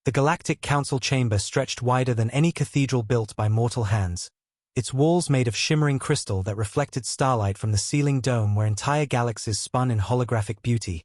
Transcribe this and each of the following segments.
The Galactic Council chamber stretched wider than any cathedral built by mortal hands. Its walls made of shimmering crystal that reflected starlight from the ceiling dome where entire galaxies spun in holographic beauty.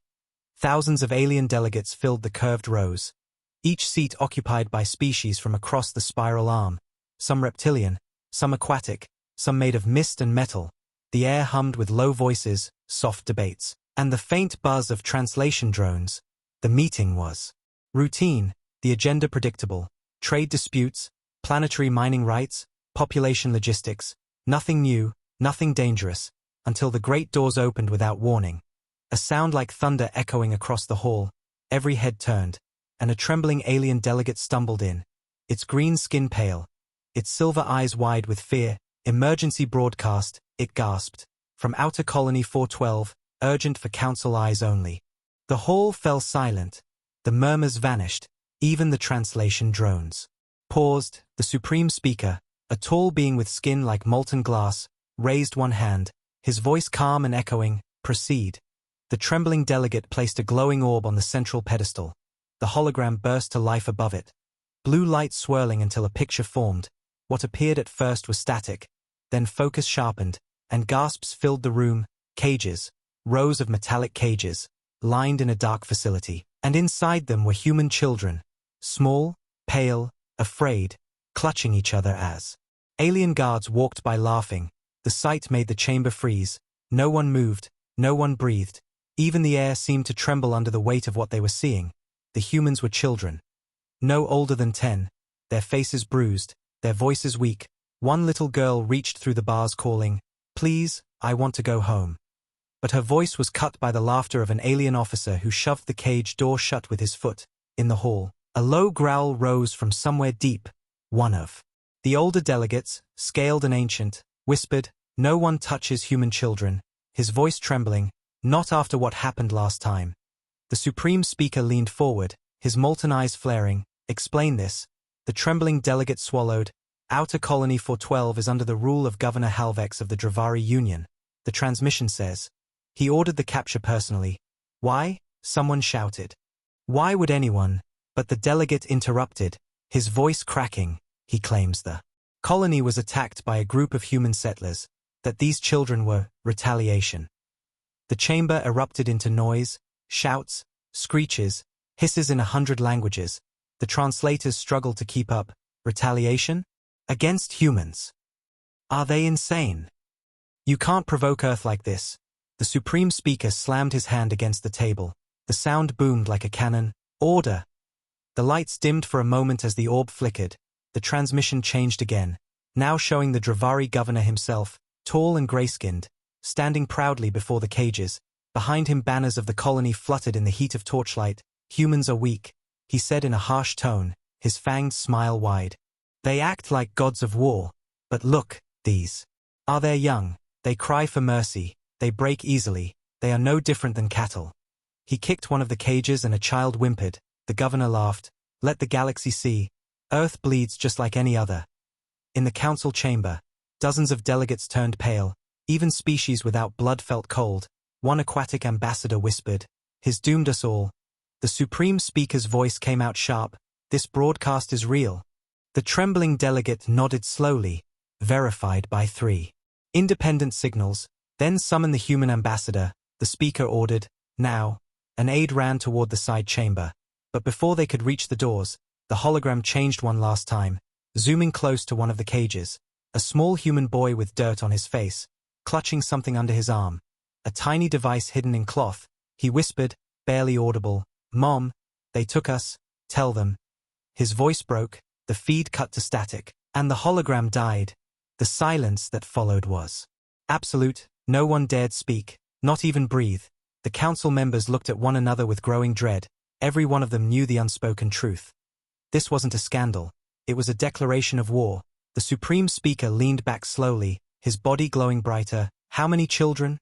Thousands of alien delegates filled the curved rows, each seat occupied by species from across the spiral arm, some reptilian, some aquatic, some made of mist and metal. The air hummed with low voices, soft debates, and the faint buzz of translation drones. The meeting was routine, the agenda predictable, trade disputes, planetary mining rights, population logistics, nothing new, nothing dangerous, until the great doors opened without warning. A sound like thunder echoing across the hall, every head turned, and a trembling alien delegate stumbled in, its green skin pale, its silver eyes wide with fear. Emergency broadcast, it gasped. From Outer Colony 412, urgent for council eyes only. The hall fell silent. The murmurs vanished, even the translation drones. Paused, the supreme speaker, a tall being with skin like molten glass, raised one hand, his voice calm and echoing, proceed. The trembling delegate placed a glowing orb on the central pedestal. The hologram burst to life above it. Blue light swirling until a picture formed. What appeared at first was static, then focus sharpened, and gasps filled the room. Cages, rows of metallic cages, lined in a dark facility, and inside them were human children, small, pale, afraid, clutching each other as alien guards walked by laughing. The sight made the chamber freeze. No one moved, no one breathed. Even the air seemed to tremble under the weight of what they were seeing. The humans were children. No older than 10, their faces bruised, their voices weak. One little girl reached through the bars calling, "Please, I want to go home." But her voice was cut by the laughter of an alien officer who shoved the cage door shut with his foot. In the hall, a low growl rose from somewhere deep. One of the older delegates, scaled and ancient, whispered, "No one touches human children," his voice trembling, "Not after what happened last time." The supreme speaker leaned forward, his molten eyes flaring. "Explain this." The trembling delegate swallowed. Outer Colony 412 is under the rule of Governor Halvex of the Dravari Union, the transmission says. He ordered the capture personally. Why? Someone shouted. Why would anyone? But the delegate interrupted, his voice cracking. He claims the colony was attacked by a group of human settlers, that these children were retaliation. The chamber erupted into noise, shouts, screeches, hisses in 100 languages. The translators struggled to keep up. Retaliation? Against humans. Are they insane? You can't provoke Earth like this. The supreme speaker slammed his hand against the table. The sound boomed like a cannon. Order! The lights dimmed for a moment as the orb flickered. The transmission changed again, now showing the Dravari governor himself, tall and gray-skinned, standing proudly before the cages. Behind him banners of the colony fluttered in the heat of torchlight. Humans are weak, he said in a harsh tone, his fanged smile wide. They act like gods of war. But look, these are their young. They cry for mercy. They break easily. They are no different than cattle. He kicked one of the cages and a child whimpered. The governor laughed. Let the galaxy see. Earth bleeds just like any other. In the council chamber, dozens of delegates turned pale. Even species without blood felt cold. One aquatic ambassador whispered, "He's doomed us all." The supreme speaker's voice came out sharp. This broadcast is real. The trembling delegate nodded slowly, verified by 3 independent signals. Then summon the human ambassador, the speaker ordered. Now. An aide ran toward the side chamber. But before they could reach the doors, the hologram changed one last time, zooming close to one of the cages. A small human boy with dirt on his face, clutching something under his arm. A tiny device hidden in cloth. He whispered, barely audible, "Mom, they took us, tell them." His voice broke, the feed cut to static, and the hologram died. The silence that followed was absolute. No one dared speak, not even breathe. The council members looked at one another with growing dread. Every one of them knew the unspoken truth. This wasn't a scandal. It was a declaration of war. The supreme speaker leaned back slowly, his body glowing brighter. "How many children?"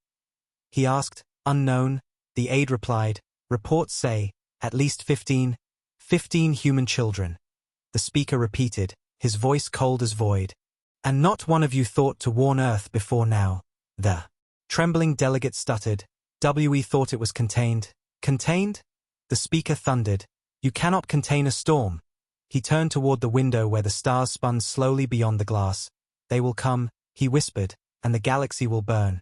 he asked. "Unknown," the aide replied. "Reports say, at least 15. 15 human children." The speaker repeated, his voice cold as void. "And not one of you thought to warn Earth before now." The trembling delegate stuttered. "We thought it was contained." "Contained?" The speaker thundered. "You cannot contain a storm. He turned toward the window where the stars spun slowly beyond the glass. They will come, he whispered, and the galaxy will burn.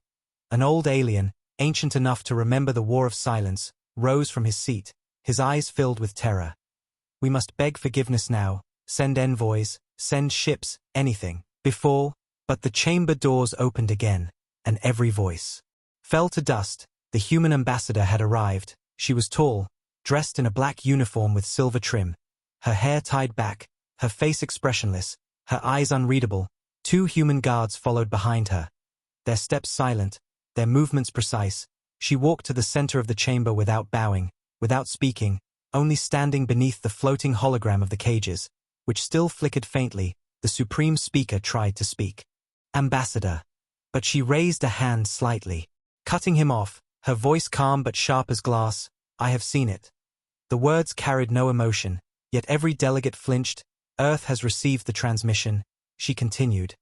An old alien, ancient enough to remember the War of Silence, rose from his seat, his eyes filled with terror. We must beg forgiveness now, send envoys, send ships, anything, but the chamber doors opened again, and every voice fell to dust. The human ambassador had arrived. She was tall, dressed in a black uniform with silver trim, her hair tied back, her face expressionless, her eyes unreadable. 2 human guards followed behind her, their steps silent, their movements precise. She walked to the center of the chamber without bowing, without speaking, only standing beneath the floating hologram of the cages, which still flickered faintly. The supreme speaker tried to speak. Ambassador. But she raised a hand slightly, cutting him off, her voice calm but sharp as glass. I have seen it. The words carried no emotion, yet every delegate flinched. Earth has received the transmission, she continued.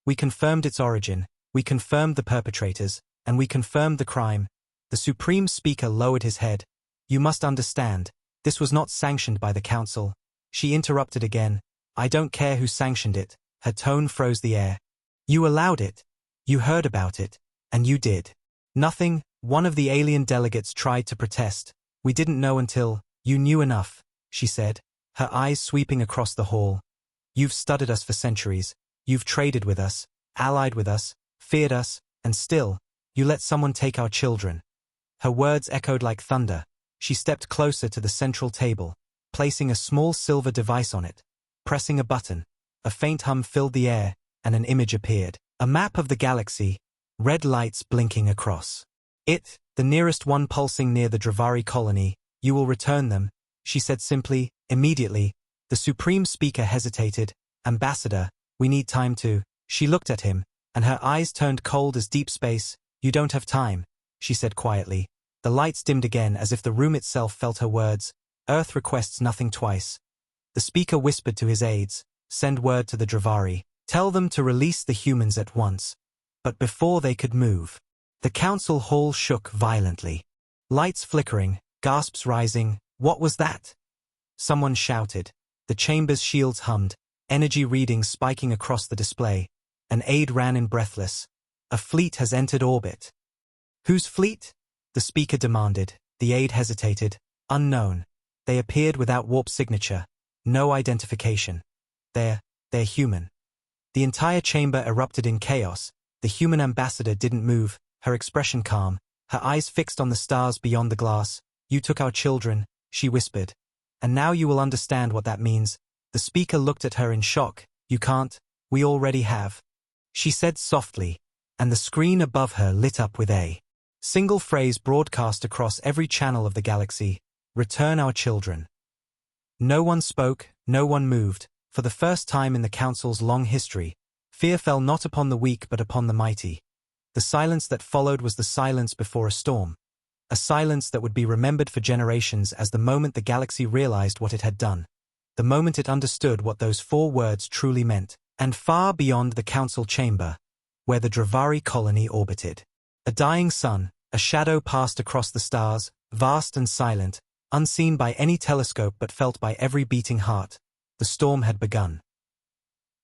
We confirmed its origin, we confirmed the perpetrators, and we confirmed the crime. The supreme speaker lowered his head. You must understand, this was not sanctioned by the council. She interrupted again. I don't care who sanctioned it. Her tone froze the air. You allowed it. You heard about it. And you did nothing. One of the alien delegates tried to protest. We didn't know until you knew enough, she said, her eyes sweeping across the hall. You've studied us for centuries. You've traded with us, allied with us, feared us, and still, you let someone take our children. Her words echoed like thunder. She stepped closer to the central table, placing a small silver device on it. Pressing a button, a faint hum filled the air, and an image appeared. A map of the galaxy, red lights blinking across it, the nearest one pulsing near the Dravari colony. You will return them, she said simply. Immediately, the supreme speaker hesitated. Ambassador, we need time to. She looked at him, and her eyes turned cold as deep space. You don't have time, she said quietly. The lights dimmed again as if the room itself felt her words. Earth requests nothing twice. The speaker whispered to his aides, send word to the Dravari. Tell them to release the humans at once. But before they could move, the council hall shook violently. Lights flickering, gasps rising. What was that? Someone shouted. The chamber's shields hummed, energy readings spiking across the display. An aide ran in breathless. A fleet has entered orbit. Whose fleet? The speaker demanded. The aide hesitated. Unknown. They appeared without warp signature. No identification. They're human. The entire chamber erupted in chaos. The human ambassador didn't move, her expression calm, her eyes fixed on the stars beyond the glass. You took our children, she whispered. And now you will understand what that means. The speaker looked at her in shock. You can't, we already have. She said softly, and the screen above her lit up with a single phrase broadcast across every channel of the galaxy. Return our children. No one spoke, no one moved. For the first time in the council's long history, fear fell not upon the weak but upon the mighty. The silence that followed was the silence before a storm. A silence that would be remembered for generations as the moment the galaxy realized what it had done. The moment it understood what those 4 words truly meant. And far beyond the council chamber, where the Dravari colony orbited, a dying sun, a shadow passed across the stars, vast and silent, unseen by any telescope but felt by every beating heart. The storm had begun.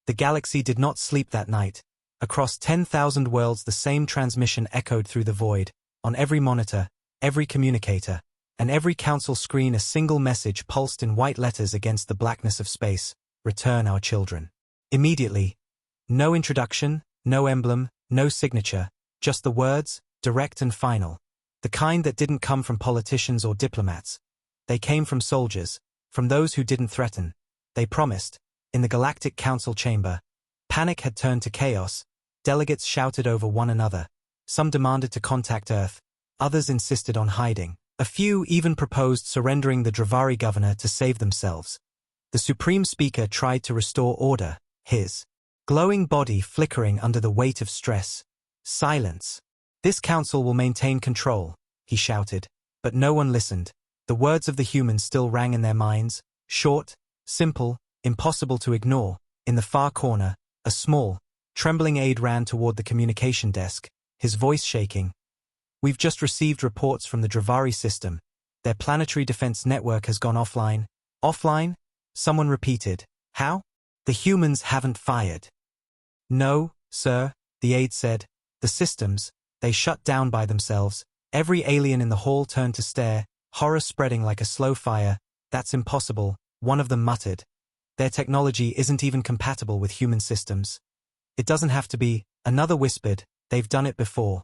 The galaxy did not sleep that night. Across 10,000 worlds the same transmission echoed through the void. On every monitor, every communicator, and every council screen a single message pulsed in white letters against the blackness of space. Return our children. Immediately. No introduction, no emblem, no signature, just the words, direct and final. The kind that didn't come from politicians or diplomats. They came from soldiers, from those who didn't threaten. They promised. In the Galactic Council chamber, panic had turned to chaos. Delegates shouted over one another. Some demanded to contact Earth. Others insisted on hiding. A few even proposed surrendering the Dravari governor to save themselves. The supreme speaker tried to restore order, his glowing body flickering under the weight of stress. Silence. This council will maintain control, he shouted. But no one listened. The words of the humans still rang in their minds, short, simple, impossible to ignore. In the far corner, a small, trembling aide ran toward the communication desk, his voice shaking. We've just received reports from the Dravari system. Their planetary defense network has gone offline. Offline? Someone repeated. How? The humans haven't fired. No, sir, the aide said. The systems, they shut down by themselves. Every alien in the hall turned to stare, horror spreading like a slow fire. That's impossible, one of them muttered. Their technology isn't even compatible with human systems. It doesn't have to be, another whispered. They've done it before.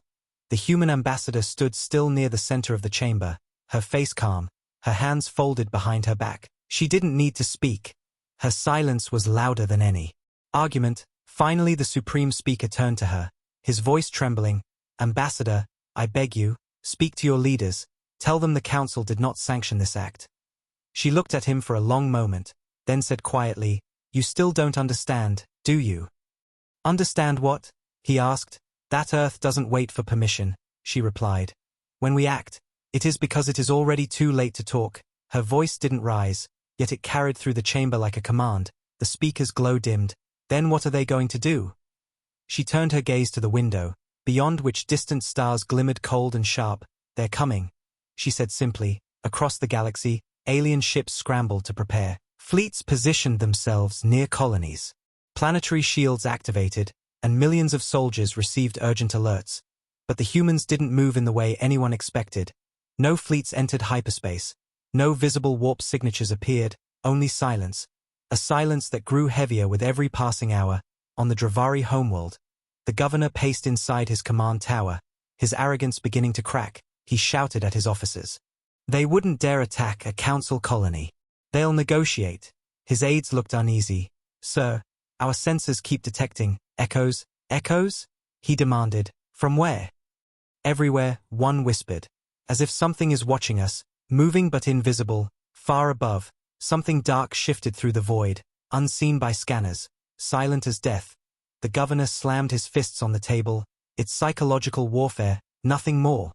The human ambassador stood still near the center of the chamber, her face calm, her hands folded behind her back. She didn't need to speak. Her silence was louder than any argument. Finally the supreme speaker turned to her, his voice trembling. Ambassador, I beg you, speak to your leaders. Tell them the council did not sanction this act. She looked at him for a long moment, then said quietly, You still don't understand, do you? Understand what? He asked. That Earth doesn't wait for permission, she replied. When we act, it is because it is already too late to talk. Her voice didn't rise, yet it carried through the chamber like a command. The speaker's glow dimmed. Then what are they going to do? She turned her gaze to the window, beyond which distant stars glimmered cold and sharp. They're coming, she said simply. Across the galaxy, alien ships scrambled to prepare. Fleets positioned themselves near colonies. Planetary shields activated, and millions of soldiers received urgent alerts. But the humans didn't move in the way anyone expected. No fleets entered hyperspace. No visible warp signatures appeared, only silence. A silence that grew heavier with every passing hour. On the Dravari homeworld, the governor paced inside his command tower, his arrogance beginning to crack. He shouted at his officers. They wouldn't dare attack a council colony. They'll negotiate. His aides looked uneasy. Sir, our sensors keep detecting echoes. Echoes? He demanded. From where? Everywhere, one whispered. As if something is watching us, moving but invisible, far above. Something dark shifted through the void, unseen by scanners, silent as death. The governor slammed his fists on the table. It's psychological warfare, nothing more.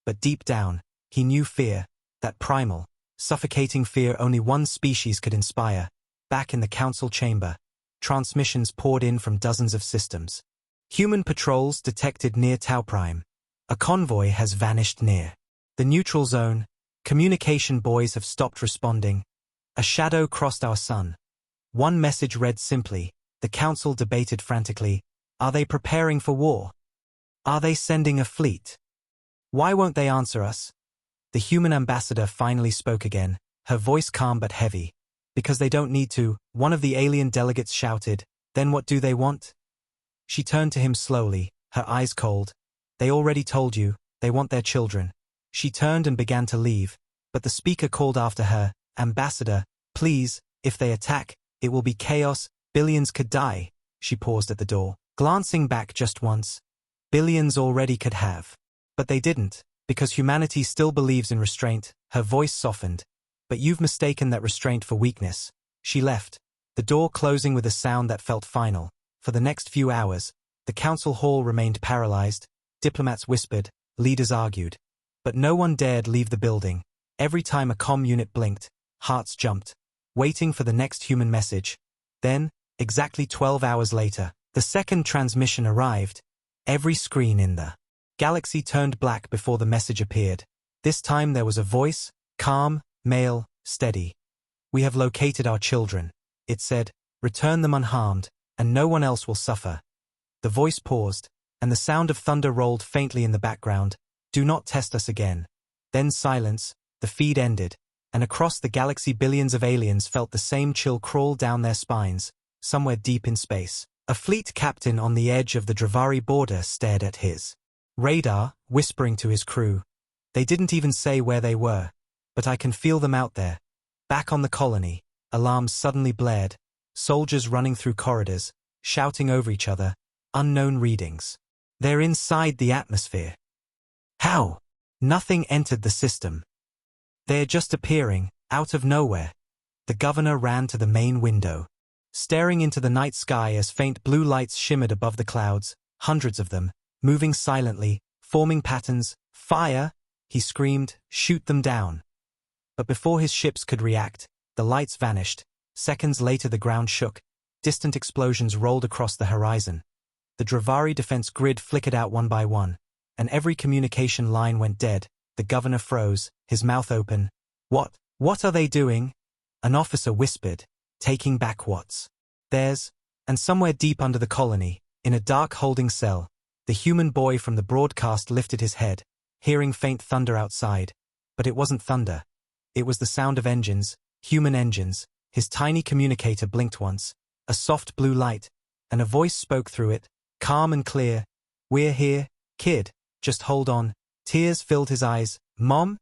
But deep down, he knew fear, that primal, suffocating fear only one species could inspire. Back in the council chamber, transmissions poured in from dozens of systems. Human patrols detected near Tau Prime. A convoy has vanished near the neutral zone. Communication buoys have stopped responding. A shadow crossed our sun. One message read simply. The council debated frantically. Are they preparing for war? Are they sending a fleet? Why won't they answer us? The human ambassador finally spoke again, her voice calm but heavy. Because they don't need to, one of the alien delegates shouted. Then what do they want? She turned to him slowly, her eyes cold. They already told you, they want their children. She turned and began to leave, but the speaker called after her, Ambassador, please, if they attack, it will be chaos, billions could die. She paused at the door, glancing back just once. Billions already could have. But they didn't, because humanity still believes in restraint. Her voice softened. But you've mistaken that restraint for weakness. She left, the door closing with a sound that felt final. For the next few hours, the council hall remained paralyzed. Diplomats whispered, leaders argued. But no one dared leave the building. Every time a comm unit blinked, hearts jumped, waiting for the next human message. Then, exactly 12 hours later, the second transmission arrived. Every screen in the galaxy turned black before the message appeared. This time there was a voice, calm, male, steady. We have located our children, it said. Return them unharmed, and no one else will suffer. The voice paused, and the sound of thunder rolled faintly in the background. Do not test us again. Then silence, the feed ended, and across the galaxy billions of aliens felt the same chill crawl down their spines, somewhere deep in space. A fleet captain on the edge of the Dravari border stared at his radar, whispering to his crew. They didn't even say where they were, but I can feel them out there. Back on the colony, alarms suddenly blared, soldiers running through corridors, shouting over each other, unknown readings. They're inside the atmosphere. How? Nothing entered the system. They're just appearing, out of nowhere. The governor ran to the main window, staring into the night sky as faint blue lights shimmered above the clouds, hundreds of them, moving silently, forming patterns. Fire! He screamed, shoot them down. But before his ships could react, the lights vanished. Seconds later the ground shook. Distant explosions rolled across the horizon. The Dravari defense grid flickered out one by one, and every communication line went dead. The governor froze, his mouth open. What are they doing? An officer whispered, taking back what's theirs. And somewhere deep under the colony, in a dark holding cell, the human boy from the broadcast lifted his head, hearing faint thunder outside. But it wasn't thunder. It was the sound of engines, human engines. His tiny communicator blinked once, a soft blue light, and a voice spoke through it, calm and clear. "We're here, kid, just hold on." Tears filled his eyes. "Mom?"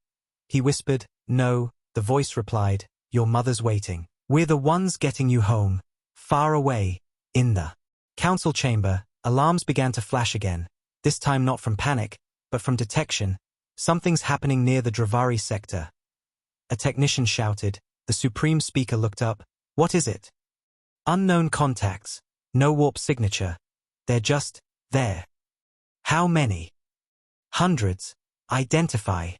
He whispered. "No," the voice replied, "your mother's waiting. We're the ones getting you home. Far away, in the council chamber." Alarms began to flash again, this time not from panic, but from detection. "Something's happening near the Dravari sector." A technician shouted. The supreme speaker looked up. "What is it?" "Unknown contacts. No warp signature. They're just there." "How many?" "Hundreds. Identify."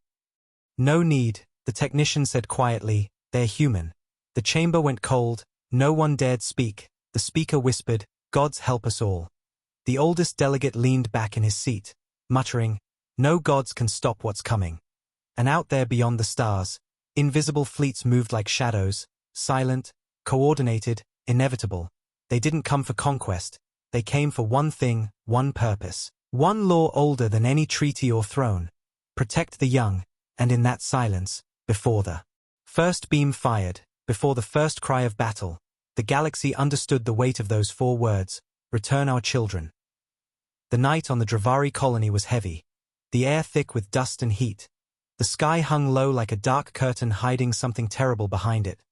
"No need," the technician said quietly. "They're human." The chamber went cold. No one dared speak. The speaker whispered, "Gods help us all." The oldest delegate leaned back in his seat, muttering, "No gods can stop what's coming." And out there beyond the stars, invisible fleets moved like shadows, silent, coordinated, inevitable. They didn't come for conquest. They came for one thing, one purpose. One law older than any treaty or throne. Protect the young, and in that silence, before the first beam fired, before the first cry of battle, the galaxy understood the weight of those 4 words, "Return our children." The night on the Dravari colony was heavy, the air thick with dust and heat. The sky hung low like a dark curtain hiding something terrible behind it.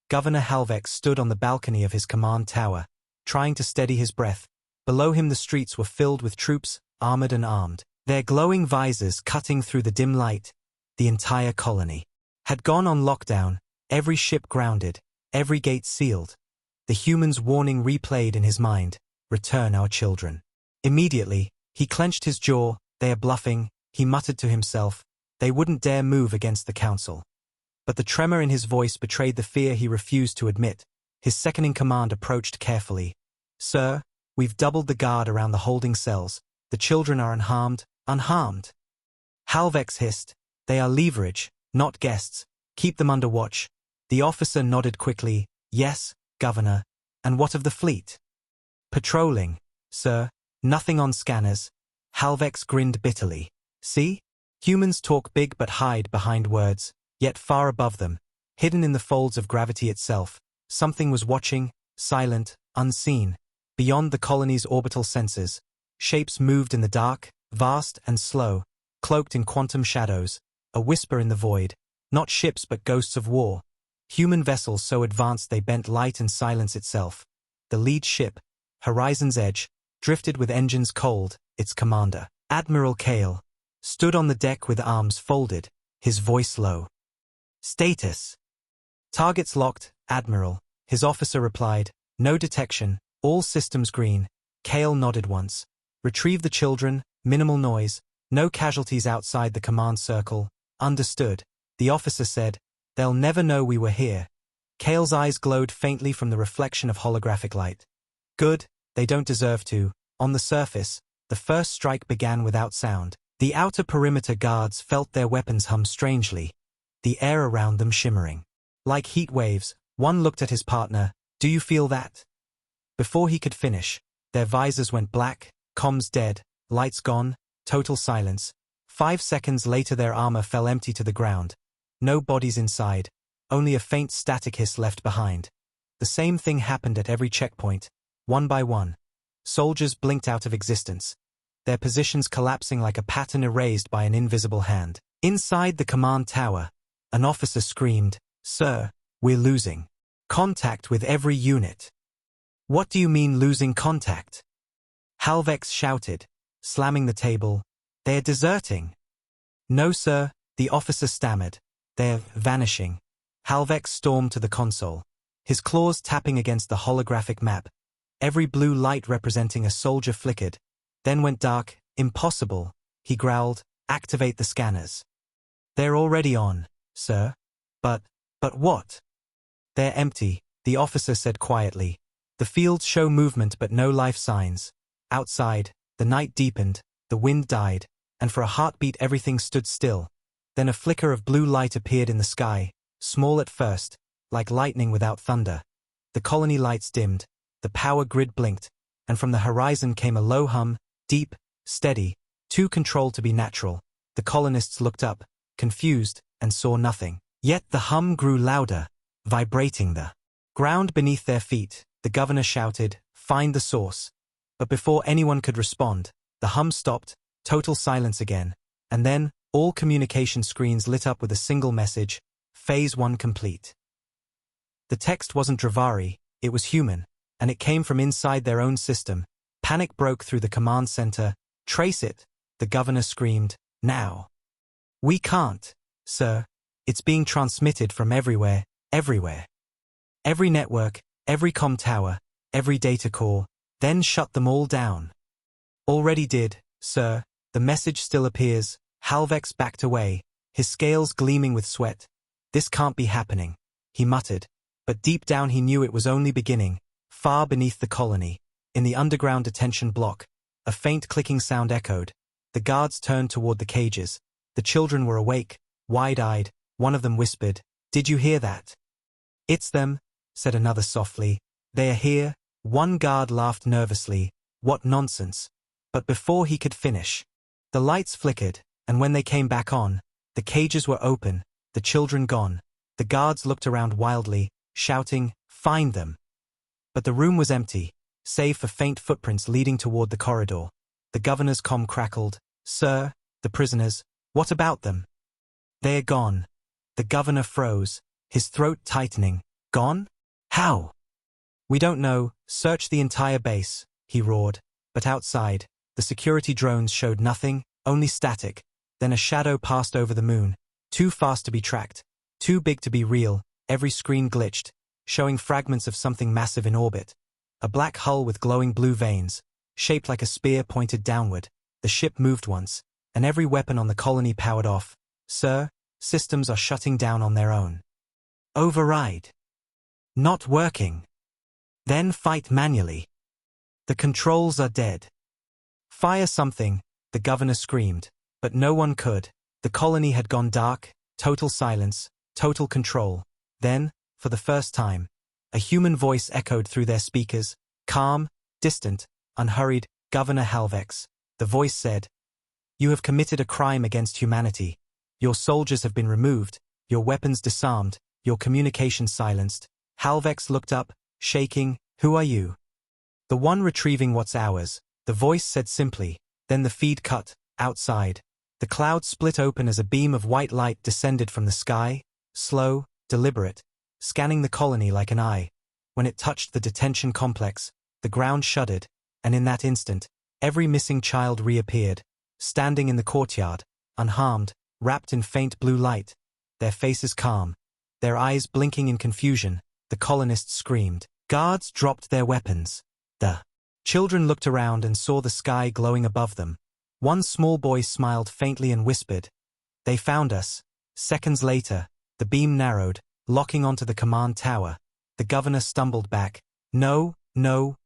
Governor Halvex stood on the balcony of his command tower, trying to steady his breath. Below him the streets were filled with troops, armored and armed, their glowing visors cutting through the dim light. The entire colony had gone on lockdown, every ship grounded, every gate sealed. The human's warning replayed in his mind, "Return our children." Immediately, he clenched his jaw. "They are bluffing," he muttered to himself. "They wouldn't dare move against the council." But the tremor in his voice betrayed the fear he refused to admit. His second-in-command approached carefully. "Sir, we've doubled the guard around the holding cells. The children are unharmed." "Unharmed?" Halvex hissed. "They are leverage, not guests. Keep them under watch." The officer nodded quickly. "Yes, Governor. And what of the fleet?" "Patrolling, sir. Nothing on scanners." Halvex grinned bitterly. "See? Humans talk big but hide behind words, yet far above them, hidden in the folds of gravity itself, something was watching, silent, unseen. Beyond the colony's orbital sensors, shapes moved in the dark, vast and slow, cloaked in quantum shadows, a whisper in the void. Not ships but ghosts of war. Human vessels so advanced they bent light and silence itself. The lead ship, Horizon's Edge, drifted with engines cold. Its commander, Admiral Kale, stood on the deck with arms folded, his voice low. "Status." "Targets locked, Admiral," his officer replied. "No detection, all systems green." Kale nodded once. "Retrieve the children, minimal noise, no casualties outside the command circle." "Understood," the officer said. "They'll never know we were here." Kale's eyes glowed faintly from the reflection of holographic light. "Good, they don't deserve to." On the surface, the first strike began without sound. The outer perimeter guards felt their weapons hum strangely, the air around them shimmering. Like heat waves, one looked at his partner. "Do you feel that?" Before he could finish, their visors went black, comms dead, lights gone, total silence. 5 seconds later their armor fell empty to the ground. No bodies inside, only a faint static hiss left behind. The same thing happened at every checkpoint, one by one. Soldiers blinked out of existence, their positions collapsing like a pattern erased by an invisible hand. Inside the command tower, an officer screamed, "Sir, we're losing contact with every unit." "What do you mean losing contact?" Halvex shouted, slamming the table. "They're deserting." "No, sir," the officer stammered. "They're vanishing." Halvex stormed to the console, his claws tapping against the holographic map. Every blue light representing a soldier flickered, then went dark. "Impossible," he growled. "Activate the scanners." "They're already on, sir." But what?" "They're empty," the officer said quietly. "The fields show movement but no life signs." Outside, the night deepened, the wind died, and for a heartbeat everything stood still. Then a flicker of blue light appeared in the sky, small at first, like lightning without thunder. The colony lights dimmed, the power grid blinked, and from the horizon came a low hum, deep, steady, too controlled to be natural. The colonists looked up, confused, and saw nothing. Yet the hum grew louder, vibrating the ground beneath their feet. The governor shouted, "Find the source." But before anyone could respond, the hum stopped, total silence again, and then, all communication screens lit up with a single message, Phase 1 complete. The text wasn't Dravari, it was human, and it came from inside their own system. Panic broke through the command center. "Trace it," the governor screamed, "now." "We can't, sir. It's being transmitted from everywhere, everywhere. Every network, every comm tower, every data core, then shut them all down." "Already did, sir. The message still appears." Halvex backed away, his scales gleaming with sweat. "This can't be happening," he muttered. But deep down he knew it was only beginning. Far beneath the colony, in the underground detention block, a faint clicking sound echoed. The guards turned toward the cages. The children were awake, wide-eyed. One of them whispered, "Did you hear that?" "It's them," said another softly. "They are here." One guard laughed nervously. "What nonsense." But before he could finish, the lights flickered, and when they came back on, the cages were open, the children gone. The guards looked around wildly, shouting, "Find them." But the room was empty, save for faint footprints leading toward the corridor. The governor's comm crackled. "Sir, the prisoners, what about them?" "They are gone." The governor froze, his throat tightening. "Gone? How?" "We don't know. Search the entire base," he roared. But outside, the security drones showed nothing, only static. Then a shadow passed over the moon, too fast to be tracked, too big to be real. Every screen glitched, showing fragments of something massive in orbit. A black hull with glowing blue veins, shaped like a spear pointed downward. The ship moved once, and every weapon on the colony powered off. "Sir, systems are shutting down on their own." "Override." "Not working." "Then fight manually." "The controls are dead." "Fire something," the governor screamed, but no one could. The colony had gone dark, total silence, total control. Then, for the first time, a human voice echoed through their speakers, calm, distant, unhurried. "Governor Halvex," the voice said, "you have committed a crime against humanity. Your soldiers have been removed, your weapons disarmed, your communication silenced." Halvex looked up, shaking. "Who are you?" "The one retrieving what's ours," the voice said simply. Then the feed cut. Outside, the clouds split open as a beam of white light descended from the sky, slow, deliberate, scanning the colony like an eye. When it touched the detention complex, the ground shuddered, and in that instant, every missing child reappeared, standing in the courtyard, unharmed, wrapped in faint blue light, their faces calm, their eyes blinking in confusion. The colonists screamed. Guards dropped their weapons. The children looked around and saw the sky glowing above them. One small boy smiled faintly and whispered, "They found us." Seconds later, the beam narrowed, locking onto the command tower. The governor stumbled back. No,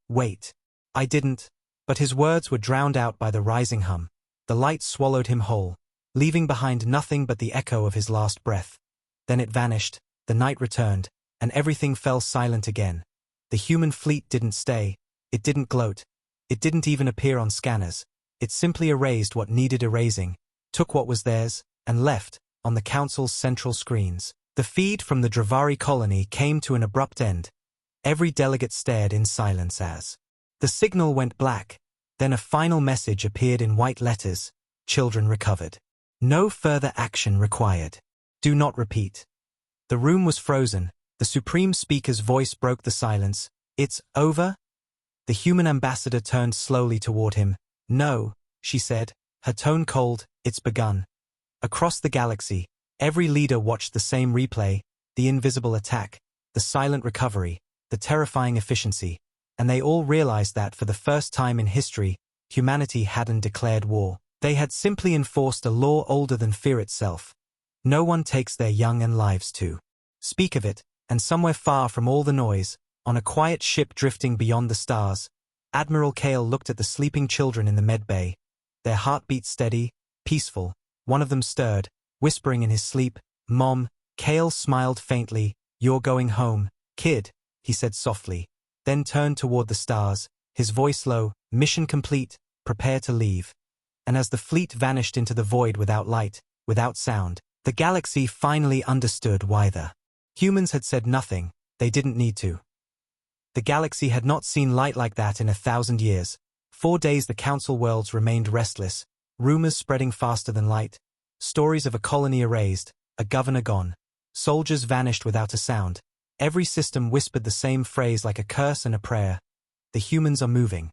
wait. I didn't." But his words were drowned out by the rising hum. The light swallowed him whole, leaving behind nothing but the echo of his last breath. Then it vanished, the night returned, and everything fell silent again. The human fleet didn't stay, it didn't gloat, it didn't even appear on scanners. It simply erased what needed erasing, took what was theirs, and left, on the council's central screens. The feed from the Dravari colony came to an abrupt end. Every delegate stared in silence as the signal went black. Then a final message appeared in white letters. Children recovered. No further action required. Do not repeat. The room was frozen. The Supreme Speaker's voice broke the silence. It's over? The human ambassador turned slowly toward him. No, she said, her tone cold. It's begun. Across the galaxy, every leader watched the same replay, the invisible attack, the silent recovery, the terrifying efficiency, and they all realized that for the first time in history, humanity hadn't declared war. They had simply enforced a law older than fear itself. No one takes their young and lives to speak of it, and somewhere far from all the noise, on a quiet ship drifting beyond the stars, Admiral Kale looked at the sleeping children in the med bay. Their heartbeats steady, peaceful. One of them stirred, whispering in his sleep, "Mom." Kale smiled faintly. "You're going home, kid," he said softly, then turned toward the stars, his voice low, "Mission complete, prepare to leave." And as the fleet vanished into the void without light, without sound, the galaxy finally understood why the humans had said nothing. They didn't need to. The galaxy had not seen light like that in 1,000 years. 4 days the council worlds remained restless, rumors spreading faster than light, stories of a colony erased, a governor gone, soldiers vanished without a sound. Every system whispered the same phrase like a curse and a prayer. The humans are moving.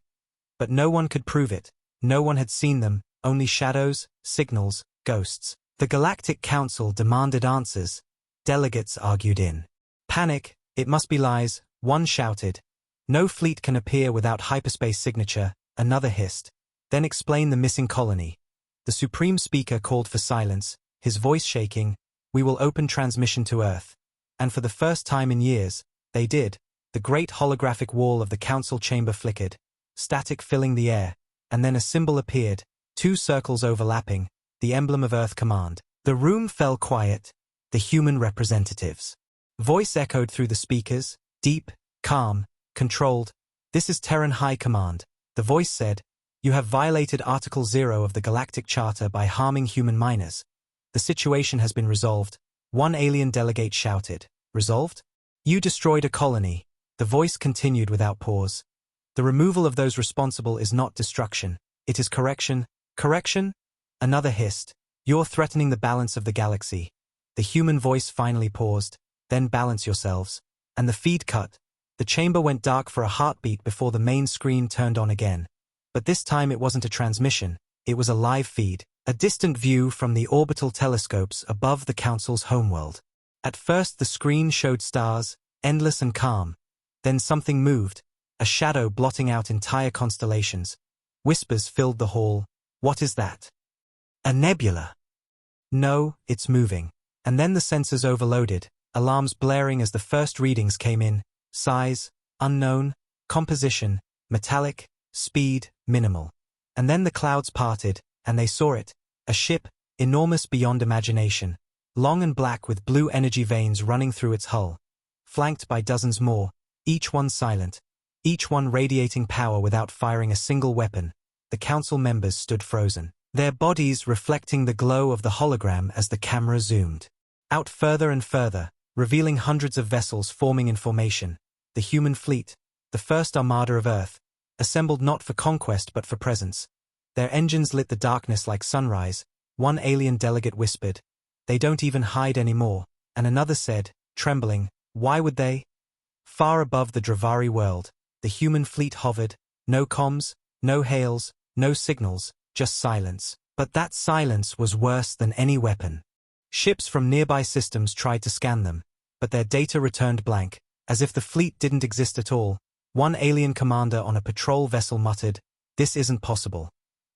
But no one could prove it. No one had seen them, only shadows, signals, ghosts. The Galactic Council demanded answers. Delegates argued in panic. "It must be lies," one shouted. "No fleet can appear without hyperspace signature," another hissed. "Then explain the missing colony." The Supreme Speaker called for silence, his voice shaking. "We will open transmission to Earth." And for the first time in years, they did. The great holographic wall of the council chamber flickered, static filling the air, and then a symbol appeared, 2 circles overlapping, the emblem of Earth Command. The room fell quiet. The human representatives' voice echoed through the speakers, deep, calm, controlled. "This is Terran High Command," the voice said. "You have violated Article 0 of the Galactic Charter by harming human miners. The situation has been resolved," one alien delegate shouted. "Resolved? You destroyed a colony." The voice continued without pause. "The removal of those responsible is not destruction. It is correction." "Correction?" Another hissed. "You're threatening the balance of the galaxy." The human voice finally paused. "Then balance yourselves." And the feed cut. The chamber went dark for a heartbeat before the main screen turned on again. But this time it wasn't a transmission, it was a live feed, a distant view from the orbital telescopes above the Council's homeworld. At first the screen showed stars, endless and calm. Then something moved, a shadow blotting out entire constellations. Whispers filled the hall. "What is that?" "A nebula." "No, it's moving." And then the sensors overloaded, alarms blaring as the first readings came in. Size, unknown, composition, metallic, speed, minimal. And then the clouds parted, and they saw it, a ship, enormous beyond imagination, long and black with blue energy veins running through its hull, flanked by dozens more, each one silent, each one radiating power without firing a single weapon. The council members stood frozen, their bodies reflecting the glow of the hologram as the camera zoomed out further and further, revealing hundreds of vessels forming in formation. The human fleet, the first armada of Earth, assembled not for conquest but for presence. Their engines lit the darkness like sunrise. One alien delegate whispered, "They don't even hide anymore," and another said, trembling, "Why would they?" Far above the Dravari world, the human fleet hovered, no comms, no hails, no signals, just silence. But that silence was worse than any weapon. Ships from nearby systems tried to scan them, but their data returned blank, as if the fleet didn't exist at all. One alien commander on a patrol vessel muttered, "This isn't possible."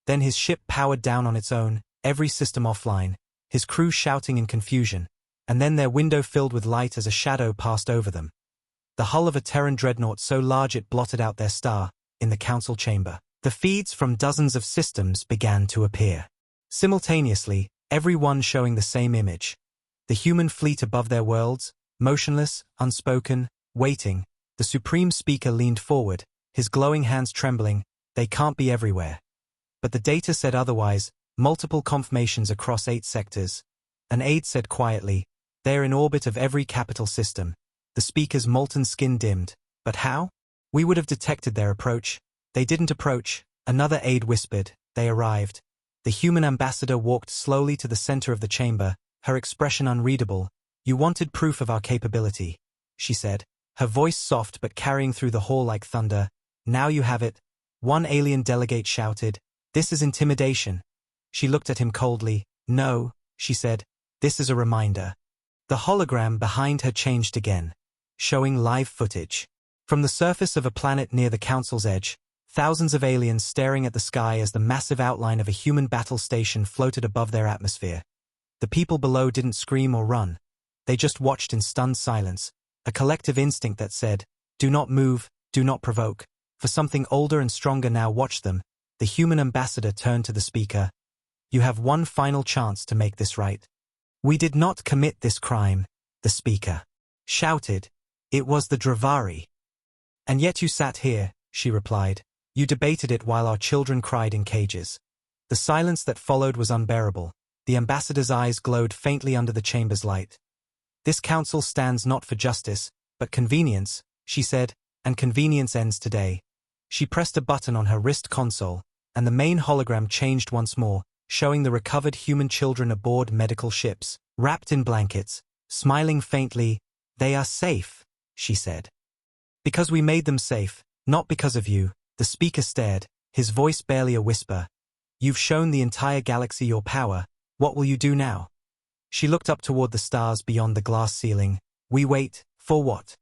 Then his ship powered down on its own, every system offline, his crew shouting in confusion, and then their window filled with light as a shadow passed over them. The hull of a Terran dreadnought so large it blotted out their star, in the council chamber. The feeds from dozens of systems began to appear. Simultaneously, every one showing the same image. The human fleet above their worlds, motionless, unspoken, waiting. The Supreme Speaker leaned forward, his glowing hands trembling. "They can't be everywhere." But the data said otherwise, multiple confirmations across 8 sectors. An aide said quietly, "They're in orbit of every capital system." The speaker's molten skin dimmed. "But how? We would have detected their approach." "They didn't approach," another aide whispered. "They arrived." The human ambassador walked slowly to the center of the chamber, her expression unreadable. "You wanted proof of our capability," she said, her voice soft but carrying through the hall like thunder. "Now you have it." One alien delegate shouted, "This is intimidation." She looked at him coldly. "No," she said, "this is a reminder." The hologram behind her changed again, showing live footage. From the surface of a planet near the council's edge, thousands of aliens staring at the sky as the massive outline of a human battle station floated above their atmosphere. The people below didn't scream or run. They just watched in stunned silence, a collective instinct that said, "Do not move, do not provoke." For something older and stronger now watched them. The human ambassador turned to the speaker. "You have one final chance to make this right." "We did not commit this crime," the speaker shouted. It was the Dravari. And yet you sat here, she replied. You debated it while our children cried in cages. The silence that followed was unbearable. The ambassador's eyes glowed faintly under the chamber's light. This council stands not for justice, but convenience, she said, and convenience ends today. She pressed a button on her wrist console, and the main hologram changed once more, showing the recovered human children aboard medical ships, wrapped in blankets, smiling faintly. They are safe, she said. Because we made them safe, not because of you. The speaker stared, his voice barely a whisper. You've shown the entire galaxy your power. What will you do now? She looked up toward the stars beyond the glass ceiling. We wait, for what?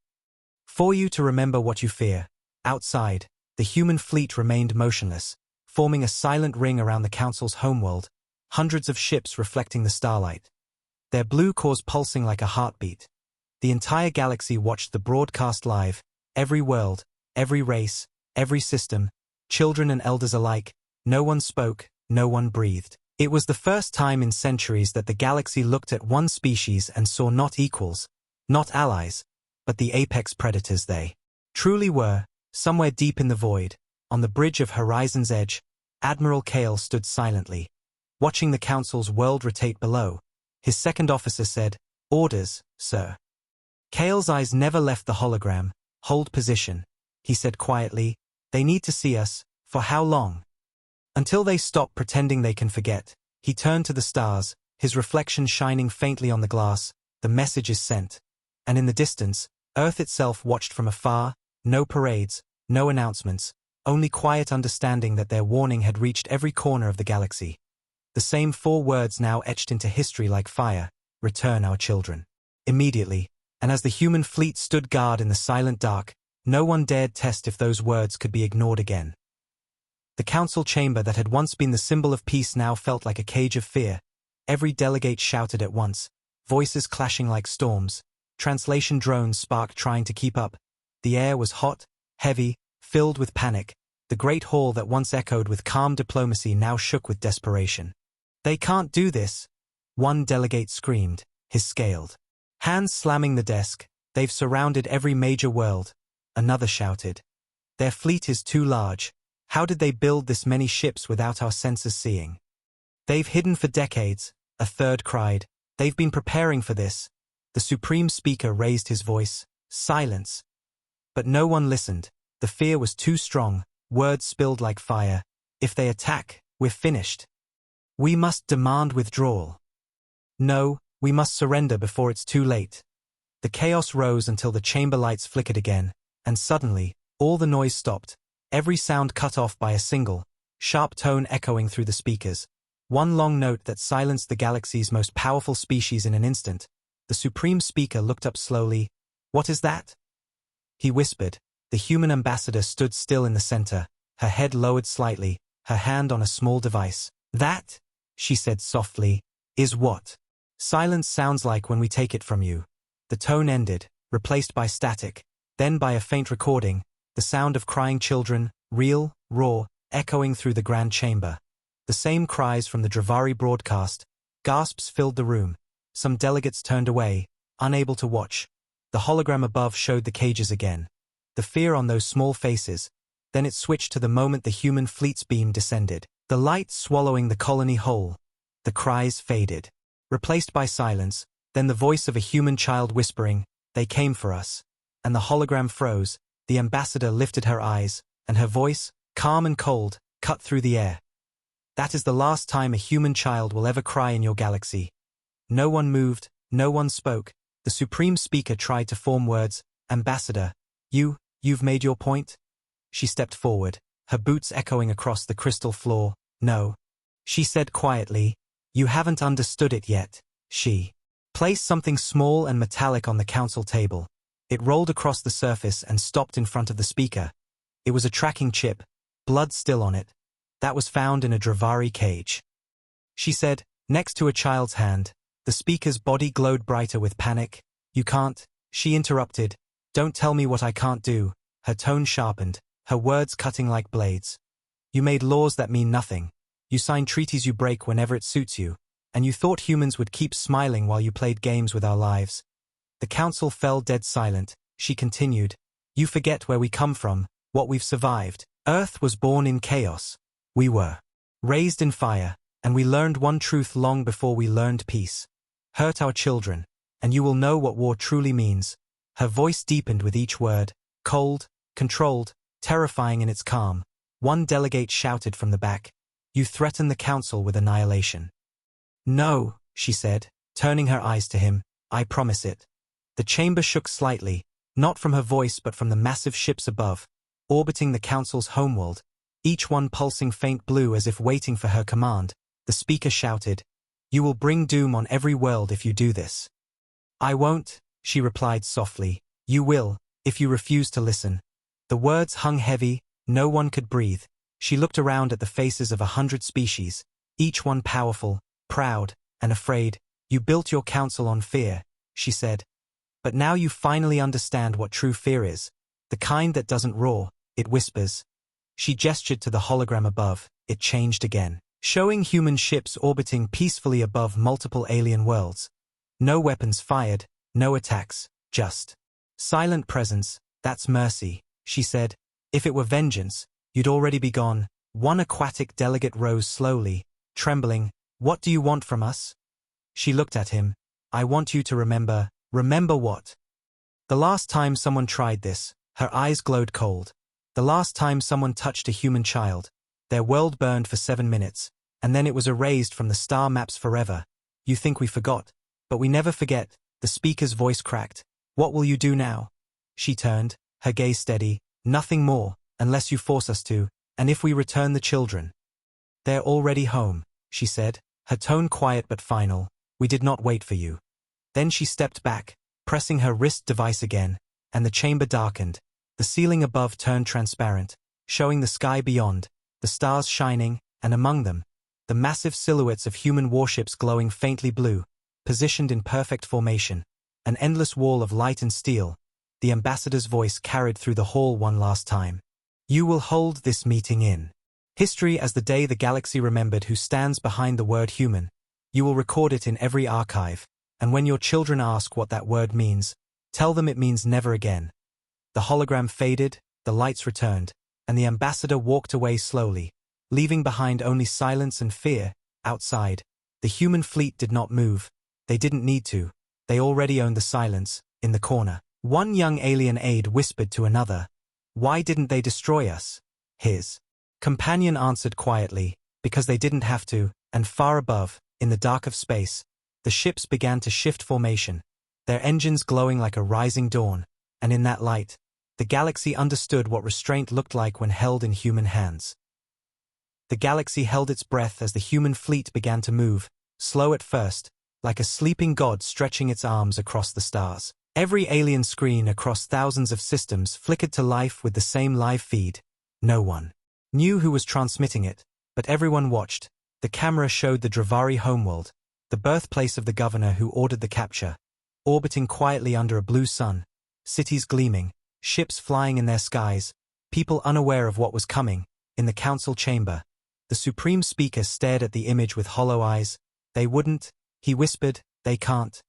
For you to remember what you fear. Outside, the human fleet remained motionless, forming a silent ring around the Council's homeworld, hundreds of ships reflecting the starlight. Their blue cores pulsing like a heartbeat. The entire galaxy watched the broadcast live, every world, every race, every system, children and elders alike. No one spoke, no one breathed. It was the first time in centuries that the galaxy looked at one species and saw not equals, not allies, but the apex predators they truly were. Somewhere deep in the void, on the bridge of Horizon's edge, Admiral Kale stood silently, watching the Council's world rotate below. His second officer said, "Orders, sir." Kale's eyes never left the hologram. "Hold position," he said quietly. "They need to see us. For how long?" "Until they stop pretending they can forget." He turned to the stars, his reflection shining faintly on the glass. The message is sent. And in the distance, Earth itself watched from afar. No parades, no announcements, only quiet understanding that their warning had reached every corner of the galaxy. The same 4 words now etched into history like fire: return our children. Immediately, and as the human fleet stood guard in the silent dark, no one dared test if those words could be ignored again. The council chamber that had once been the symbol of peace now felt like a cage of fear. Every delegate shouted at once, voices clashing like storms, translation drones sparked trying to keep up. The air was hot, heavy, filled with panic. The great hall that once echoed with calm diplomacy now shook with desperation. "They can't do this," one delegate screamed, his scaled hands slamming the desk. "They've surrounded every major world," another shouted. "Their fleet is too large. How did they build this many ships without our senses seeing?" "They've hidden for decades," a third cried. "They've been preparing for this." The Supreme Speaker raised his voice. Silence. But no one listened. The fear was too strong, words spilled like fire. "If they attack, we're finished. We must demand withdrawal. No, we must surrender before it's too late." The chaos rose until the chamber lights flickered again, and suddenly, all the noise stopped, every sound cut off by a single, sharp tone echoing through the speakers. One long note that silenced the galaxy's most powerful species in an instant. The Supreme Speaker looked up slowly. "What is that?" He whispered. The human ambassador stood still in the center, her head lowered slightly, her hand on a small device. "That," she said softly, "is what silence sounds like when we take it from you." The tone ended, replaced by static, then by a faint recording, the sound of crying children, real, raw, echoing through the grand chamber. The same cries from the Dravari broadcast. Gasps filled the room. Some delegates turned away, unable to watch. The hologram above showed the cages again. The fear on those small faces. Then it switched to the moment the human fleet's beam descended. The light swallowing the colony whole. The cries faded, replaced by silence, then the voice of a human child whispering, "They came for us." And the hologram froze. The ambassador lifted her eyes, and her voice, calm and cold, cut through the air. "That is the last time a human child will ever cry in your galaxy." No one moved, no one spoke. The Supreme Speaker tried to form words. "Ambassador, you've made your point?" She stepped forward, her boots echoing across the crystal floor. "No," she said quietly, "you haven't understood it yet." She placed something small and metallic on the council table. It rolled across the surface and stopped in front of the speaker. It was a tracking chip, blood still on it. That was found in a Dravari cage. She said, next to a child's hand. The speaker's body glowed brighter with panic. "You can't," she interrupted. "Don't tell me what I can't do." Her tone sharpened, her words cutting like blades. "You made laws that mean nothing. You sign treaties you break whenever it suits you. And you thought humans would keep smiling while you played games with our lives. The council fell dead silent. She continued, "You forget where we come from, what we've survived. Earth was born in chaos. We were raised in fire, and we learned one truth long before we learned peace. Hurt our children, and you will know what war truly means." Her voice deepened with each word, cold, controlled, terrifying in its calm. One delegate shouted from the back, "You threaten the council with annihilation." "No," she said, turning her eyes to him, "I promise it." The chamber shook slightly, not from her voice but from the massive ships above, orbiting the council's homeworld, each one pulsing faint blue as if waiting for her command. The speaker shouted, "You will bring doom on every world if you do this." "I won't," she replied softly. "You will, if you refuse to listen." The words hung heavy, no one could breathe. She looked around at the faces of 100 species, each one powerful, proud, and afraid. "You built your council on fear," she said. "But now you finally understand what true fear is. The kind that doesn't roar, it whispers." She gestured to the hologram above. It changed again, showing human ships orbiting peacefully above multiple alien worlds. No weapons fired, no attacks, just silent presence. "That's mercy," she said. "If it were vengeance, you'd already be gone." One aquatic delegate rose slowly, trembling. "What do you want from us?" She looked at him. "I want you to remember." "Remember what?" "The last time someone tried this." Her eyes glowed cold. "The last time someone touched a human child. Their world burned for 7 minutes, and then it was erased from the star maps forever. You think we forgot, but we never forget." The speaker's voice cracked. "What will you do now?" She turned, her gaze steady. "Nothing more, unless you force us to, and if we return the children." "They're already home," she said, her tone quiet but final. "We did not wait for you." Then she stepped back, pressing her wrist device again, and the chamber darkened. The ceiling above turned transparent, showing the sky beyond, the stars shining, and among them, the massive silhouettes of human warships glowing faintly blue, positioned in perfect formation, an endless wall of light and steel. The ambassador's voice carried through the hall one last time. "You will hold this meeting in history as the day the galaxy remembered who stands behind the word human. You will record it in every archive, and when your children ask what that word means, tell them it means never again." The hologram faded, the lights returned, and the ambassador walked away slowly, leaving behind only silence and fear. Outside, the human fleet did not move. They didn't need to. They already owned the silence. In the corner, one young alien aide whispered to another, "Why didn't they destroy us?" His companion answered quietly, "Because they didn't have to." And far above, in the dark of space, the ships began to shift formation, their engines glowing like a rising dawn, and in that light, the galaxy understood what restraint looked like when held in human hands. The galaxy held its breath as the human fleet began to move, slow at first, like a sleeping god stretching its arms across the stars. Every alien screen across thousands of systems flickered to life with the same live feed. No one knew who was transmitting it, but everyone watched. The camera showed the Dravari homeworld, the birthplace of the governor who ordered the capture, orbiting quietly under a blue sun, cities gleaming, ships flying in their skies, people unaware of what was coming. In the council chamber, the supreme speaker stared at the image with hollow eyes. "They wouldn't," he whispered, "they can't."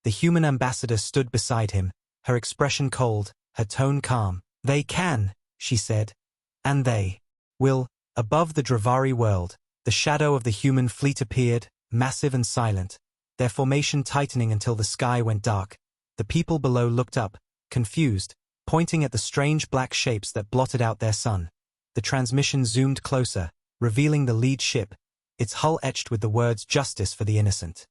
The human ambassador stood beside him, her expression cold, her tone calm. "They can," she said. "And they will." Above the Dravari world, the shadow of the human fleet appeared, massive and silent, their formation tightening until the sky went dark. The people below looked up, confused, pointing at the strange black shapes that blotted out their sun. The transmission zoomed closer, revealing the lead ship, its hull etched with the words "Justice for the Innocent."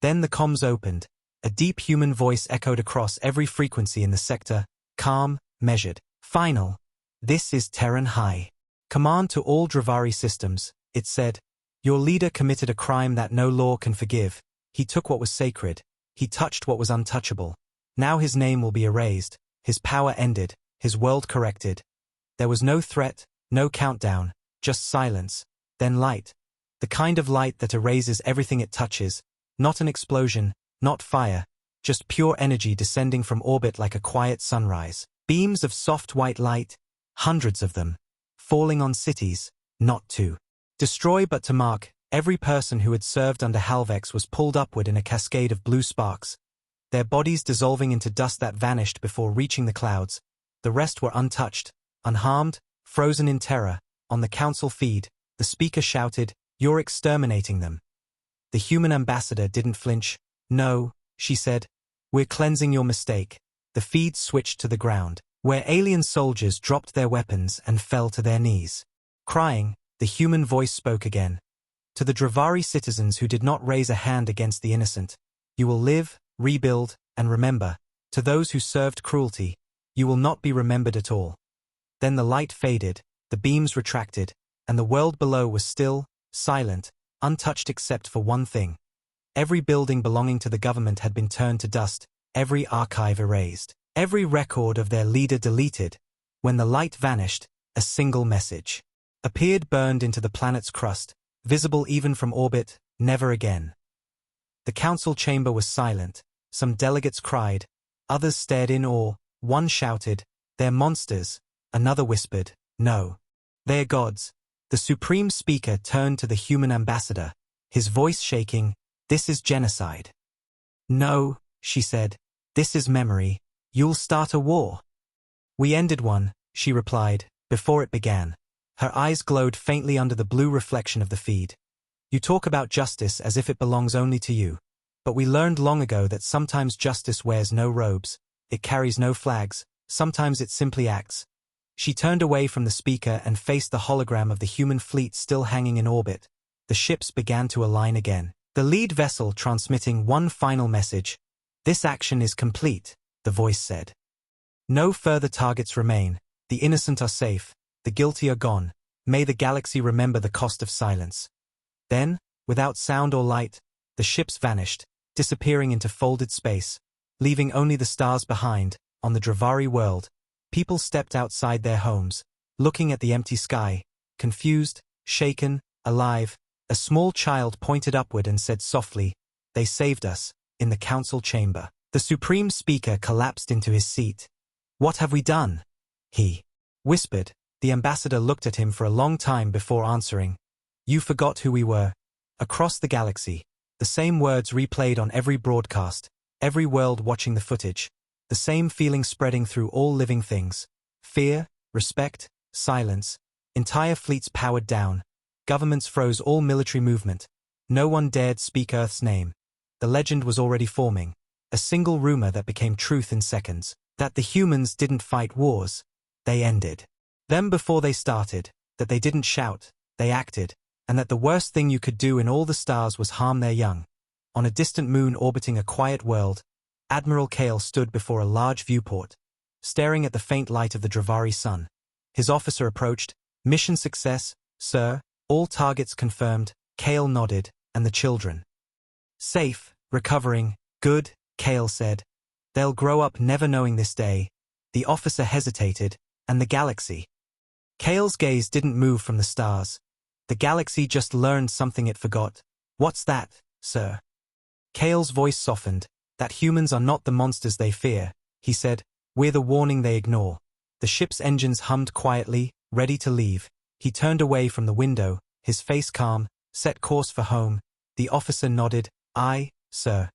Then the comms opened. A deep human voice echoed across every frequency in the sector, calm, measured. "Final. This is Terran High. Command to all Dravari systems," it said. "Your leader committed a crime that no law can forgive. He took what was sacred. He touched what was untouchable. Now his name will be erased, his power ended, his world corrected." There was no threat, no countdown, just silence, then light. The kind of light that erases everything it touches. Not an explosion, not fire, just pure energy descending from orbit like a quiet sunrise. Beams of soft white light, hundreds of them, falling on cities, not to destroy but to mark. Every person who had served under Halvex was pulled upward in a cascade of blue sparks. their bodies dissolving into dust that vanished before reaching the clouds. The rest were untouched, unharmed, frozen in terror. On the council feed, the speaker shouted, "You're exterminating them." The human ambassador didn't flinch. "No," she said. "We're cleansing your mistake." The feed switched to the ground, where alien soldiers dropped their weapons and fell to their knees. Crying, the human voice spoke again. "To the Dravari citizens who did not raise a hand against the innocent, you will live, rebuild, and remember. To those who served cruelty, you will not be remembered at all." Then the light faded, the beams retracted, and the world below was still, silent, untouched except for one thing. Every building belonging to the government had been turned to dust, every archive erased, every record of their leader deleted. When the light vanished, a single message appeared burned into the planet's crust, visible even from orbit: never again. The council chamber was silent. Some delegates cried, others stared in awe, one shouted, "They're monsters," another whispered, "No, they're gods." The supreme speaker turned to the human ambassador, his voice shaking, "This is genocide." "No," she said, "this is memory. You'll start a war." "We ended one," she replied, "before it began." Her eyes glowed faintly under the blue reflection of the feed. "You talk about justice as if it belongs only to you. But we learned long ago that sometimes justice wears no robes, it carries no flags, sometimes it simply acts." She turned away from the speaker and faced the hologram of the human fleet still hanging in orbit. The ships began to align again, the lead vessel transmitting one final message. "This action is complete," the voice said. "No further targets remain. The innocent are safe, the guilty are gone. May the galaxy remember the cost of silence." Then, without sound or light, the ships vanished, disappearing into folded space, leaving only the stars behind. On the Dravari world, people stepped outside their homes, looking at the empty sky, confused, shaken, alive. A small child pointed upward and said softly, "They saved us." In the council chamber, the supreme speaker collapsed into his seat. "What have we done?" he whispered. The ambassador looked at him for a long time before answering. "You forgot who we were." Across the galaxy, the same words replayed on every broadcast, every world watching the footage. The same feeling spreading through all living things. Fear, respect, silence. Entire fleets powered down. Governments froze all military movement. No one dared speak Earth's name. The legend was already forming. A single rumor that became truth in seconds. That the humans didn't fight wars. They ended them before they started. That they didn't shout. They acted. And that the worst thing you could do in all the stars was harm their young. On a distant moon orbiting a quiet world, Admiral Kale stood before a large viewport, staring at the faint light of the Dravari sun. His officer approached. "Mission success, sir. All targets confirmed." Kale nodded. "And the children?" "Safe, recovering, good," Kale said. "They'll grow up never knowing this day." The officer hesitated. "And the galaxy?" Kale's gaze didn't move from the stars. "The galaxy just learned something it forgot." "What's that, sir?" Kale's voice softened. "That humans are not the monsters they fear," he said. "We're the warning they ignore." The ship's engines hummed quietly, ready to leave. He turned away from the window, his face calm. "Set course for home." The officer nodded. "Aye, sir."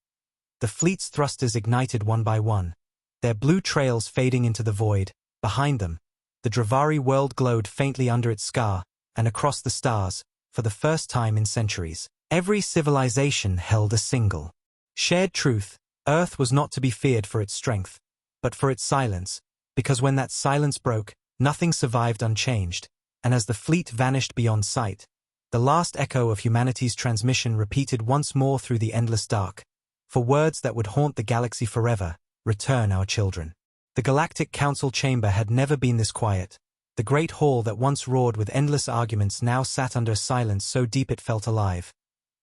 The fleet's thrusters ignited one by one, their blue trails fading into the void. Behind them, the Dravari world glowed faintly under its scar, and across the stars, for the first time in centuries, every civilization held a single shared truth. Earth was not to be feared for its strength, but for its silence, because when that silence broke, nothing survived unchanged, and as the fleet vanished beyond sight, the last echo of humanity's transmission repeated once more through the endless dark. For words that would haunt the galaxy forever: "Return our children." The Galactic Council chamber had never been this quiet. The great hall that once roared with endless arguments now sat under silence so deep it felt alive.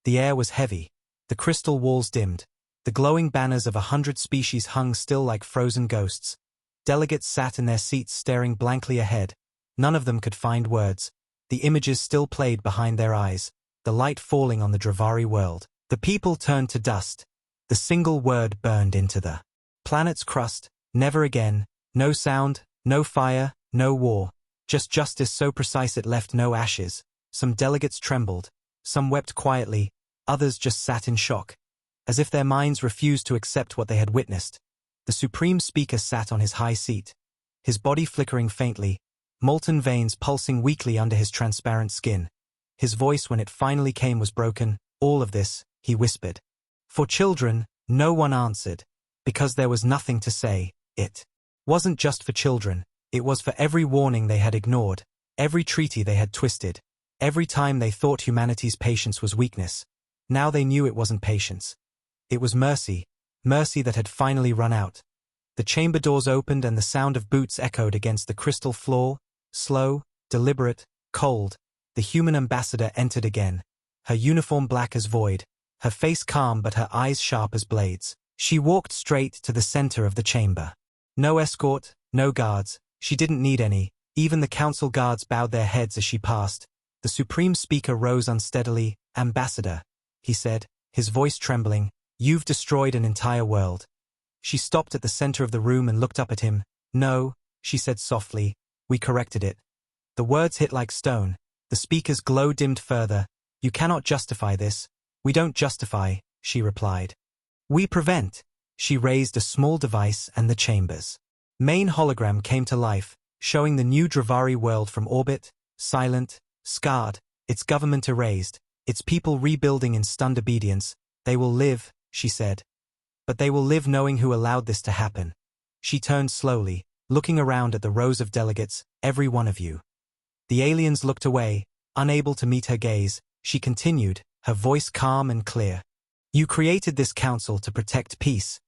The air was heavy, the crystal walls dimmed. The glowing banners of 100 species hung still like frozen ghosts. Delegates sat in their seats staring blankly ahead. None of them could find words. The images still played behind their eyes, the light falling on the Dravari world. The people turned to dust. The single word burned into the planet's crust: never again. No sound, no fire, no war. Just justice so precise it left no ashes. Some delegates trembled. Some wept quietly. Others just sat in shock. as if their minds refused to accept what they had witnessed. The Supreme Speaker sat on his high seat, his body flickering faintly, molten veins pulsing weakly under his transparent skin. His voice, when it finally came, was broken. "All of this," he whispered. For children, no one answered, because there was nothing to say. It wasn't just for children, it was for every warning they had ignored, every treaty they had twisted, every time they thought humanity's patience was weakness. Now they knew it wasn't patience. It was mercy, mercy that had finally run out. The chamber doors opened and the sound of boots echoed against the crystal floor. Slow, deliberate, cold, the human ambassador entered again, her uniform black as void, her face calm but her eyes sharp as blades. She walked straight to the center of the chamber. No escort, no guards, she didn't need any. Even the council guards bowed their heads as she passed. The Supreme Speaker rose unsteadily. "Ambassador," he said, his voice trembling, "you've destroyed an entire world." She stopped at the center of the room and looked up at him. "No," she said softly, "we corrected it." The words hit like stone. The speaker's glow dimmed further. "You cannot justify this." "We don't justify," she replied. "We prevent." She raised a small device and the chamber's main hologram came to life, showing the new Dravari world from orbit, silent, scarred, its government erased, its people rebuilding in stunned obedience. "They will live," she said. "But they will live knowing who allowed this to happen." She turned slowly, looking around at the rows of delegates. "Every one of you." The aliens looked away, unable to meet her gaze. She continued, her voice calm and clear. "You created this council to protect peace,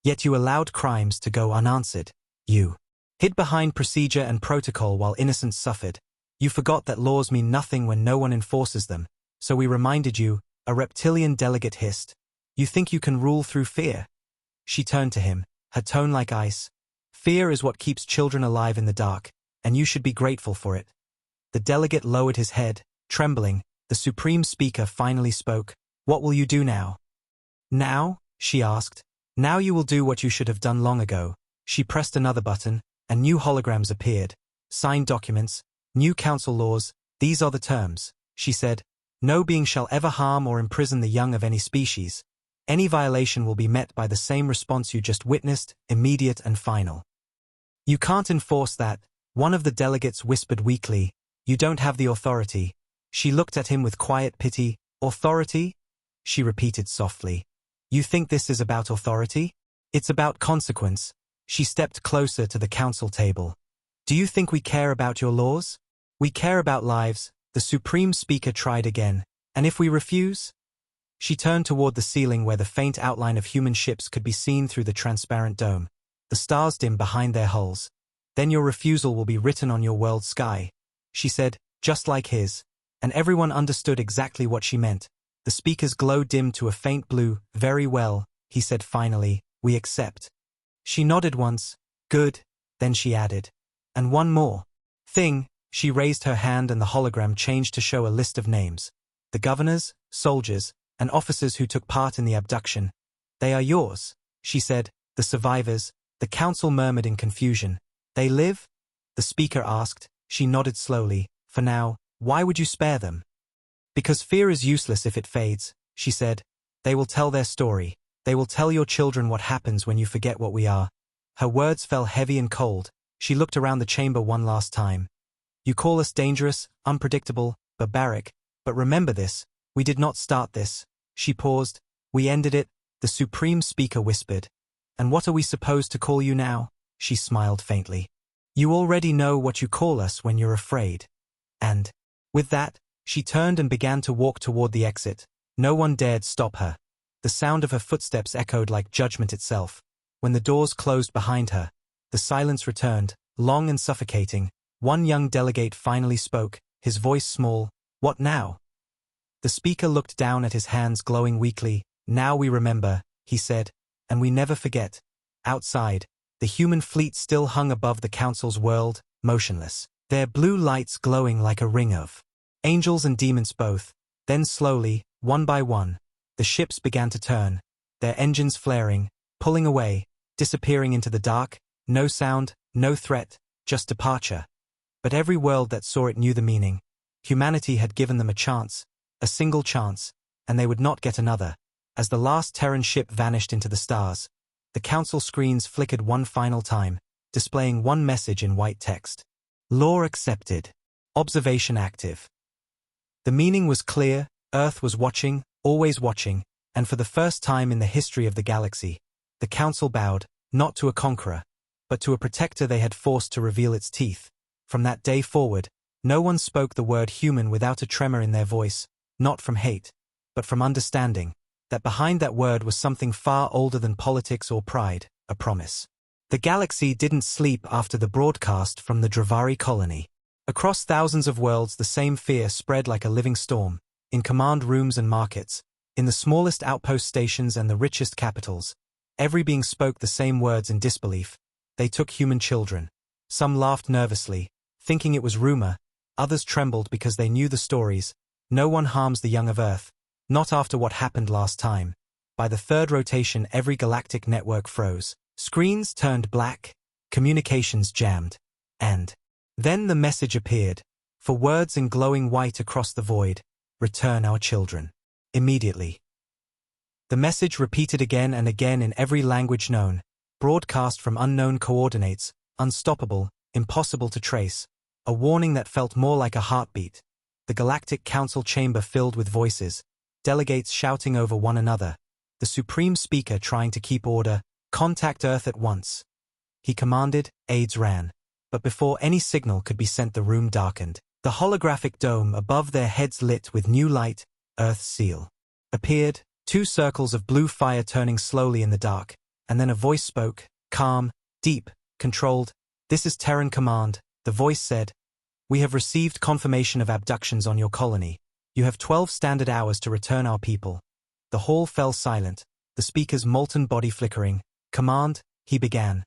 yet you allowed crimes to go unanswered. You hid behind procedure and protocol while innocents suffered. You forgot that laws mean nothing when no one enforces them, so we reminded you," a reptilian delegate hissed. "You think you can rule through fear?" She turned to him, her tone like ice. "Fear is what keeps children alive in the dark, and you should be grateful for it." The delegate lowered his head, trembling. The Supreme Speaker finally spoke. "What will you do now?" "Now?" she asked. "Now you will do what you should have done long ago." She pressed another button, and new holograms appeared. Signed documents, new council laws. "These are the terms," she said. "No being shall ever harm or imprison the young of any species. Any violation will be met by the same response you just witnessed, immediate and final." "You can't enforce that," one of the delegates whispered weakly. "You don't have the authority." She looked at him with quiet pity. "Authority?" she repeated softly. "You think this is about authority? It's about consequence." She stepped closer to the council table. "Do you think we care about your laws? We care about lives." The Supreme Speaker tried again. "And if we refuse?" She turned toward the ceiling where the faint outline of human ships could be seen through the transparent dome. The stars dim behind their hulls. "Then your refusal will be written on your world's sky," she said, just like his. And everyone understood exactly what she meant. The speaker's glow dimmed to a faint blue. "Very well," he said finally, "we accept." She nodded once. "Good." Then she added, "And one more thing." She raised her hand and the hologram changed to show a list of names. "The governors, soldiers, and officers who took part in the abduction. They are yours," she said. "The survivors." The council murmured in confusion. "They live?" the speaker asked. She nodded slowly. "For now." "Why would you spare them?" "Because fear is useless if it fades," she said. "They will tell their story. They will tell your children what happens when you forget what we are." Her words fell heavy and cold. She looked around the chamber one last time. "You call us dangerous, unpredictable, barbaric, but remember this, we did not start this." She paused. "We ended it," the Supreme Speaker whispered. "And what are we supposed to call you now?" She smiled faintly. "You already know what you call us when you're afraid." And with that, she turned and began to walk toward the exit. No one dared stop her. The sound of her footsteps echoed like judgment itself. When the doors closed behind her, the silence returned, long and suffocating. One young delegate finally spoke, his voice small. "What now?" The speaker looked down at his hands glowing weakly. "Now we remember," he said, "and we never forget." Outside, the human fleet still hung above the council's world, motionless, their blue lights glowing like a ring of angels and demons both. Then slowly, one by one, the ships began to turn, their engines flaring, pulling away, disappearing into the dark. No sound, no threat, just departure. But every world that saw it knew the meaning. Humanity had given them a chance, a single chance, and they would not get another. As the last Terran ship vanished into the stars, the Council screens flickered one final time, displaying one message in white text. Law accepted. Observation active. The meaning was clear: Earth was watching, always watching, and for the first time in the history of the galaxy, the Council bowed, not to a conqueror, but to a protector they had forced to reveal its teeth. From that day forward, no one spoke the word human without a tremor in their voice, not from hate, but from understanding that behind that word was something far older than politics or pride, a promise. The galaxy didn't sleep after the broadcast from the Dravari colony. Across thousands of worlds, the same fear spread like a living storm, in command rooms and markets, in the smallest outpost stations and the richest capitals. Every being spoke the same words in disbelief. They took human children. Some laughed nervously, thinking it was rumor. Others trembled because they knew the stories. No one harms the young of Earth. Not after what happened last time. By the third rotation, every galactic network froze. Screens turned black, communications jammed. And then the message appeared, for words in glowing white across the void: return our children. Immediately. The message repeated again and again in every language known, broadcast from unknown coordinates, unstoppable, impossible to trace, a warning that felt more like a heartbeat. The Galactic Council chamber filled with voices, delegates shouting over one another, the Supreme Speaker trying to keep order: contact Earth at once. He commanded, aides ran. But before any signal could be sent, the room darkened. The holographic dome above their heads lit with new light, Earth's seal, appeared, two circles of blue fire turning slowly in the dark, and then a voice spoke, calm, deep, controlled. This is Terran Command, the voice said. We have received confirmation of abductions on your colony. You have 12 standard hours to return our people. The hall fell silent, the speaker's molten body flickering. Command, he began.